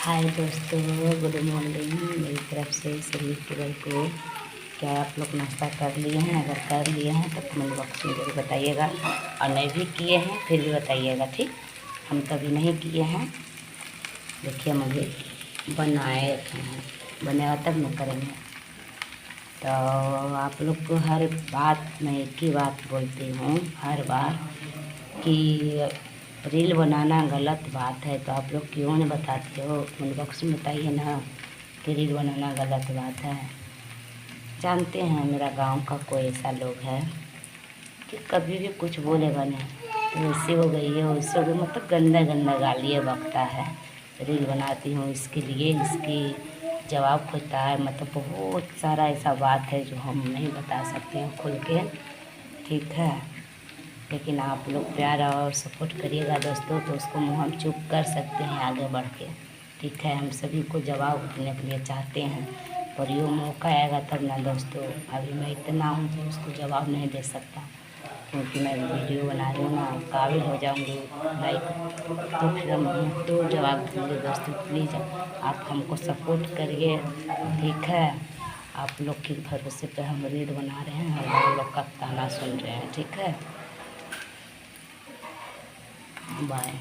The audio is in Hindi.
हाय दोस्तों, गुड मॉर्निंग मेरी तरफ से सभी केवल को। क्या आप लोग नाश्ता कर लिए हैं? अगर कर लिए हैं तो कमेंट बॉक्स में जरूर बताइएगा, और नहीं भी किए हैं फिर भी बताइएगा, ठीक। हम कभी नहीं किए हैं। देखिए हम अभी बनाए हैं, बनेगा तब न करेंगे। तो आप लोग को हर बात मैं एक ही बात बोलती हूँ हर बार कि रील बनाना गलत बात है, तो आप लोग क्यों नहीं बताते हो? कमेंट बॉक्स में बताइए ना कि रील बनाना गलत बात है। जानते हैं मेरा गांव का कोई ऐसा लोग है कि कभी भी कुछ बोलेगा नहीं, तो ऐसे हो गई है वैसे हो गई, मतलब गंदा गंदा गालियाँ बकता है। रील बनाती हूँ इसके लिए, इसकी जवाब खोजता है, मतलब बहुत सारा ऐसा बात है जो हम नहीं बता सकते हैं खुल के, ठीक है। लेकिन आप लोग प्यार और सपोर्ट करिएगा दोस्तों, तो उसको मुँह हम चुप कर सकते हैं आगे बढ़ के, ठीक है। हम सभी को जवाब देने के लिए चाहते हैं, और ये मौका आएगा तब ना दोस्तों। अभी मैं इतना हूँ कि उसको जवाब नहीं दे सकता, क्योंकि मैं वीडियो बना रही हूँ ना, काबिल हो जाऊँगी लाइक, तो फिर हम तो जवाब देंगे दोस्तों। प्लीज़ आप हमको सपोर्ट करिए, ठीक है। आप लोग के भरोसे पे हम रील बना रहे हैं और आप लोग का ताना सुन रहे हैं, ठीक है। बाय।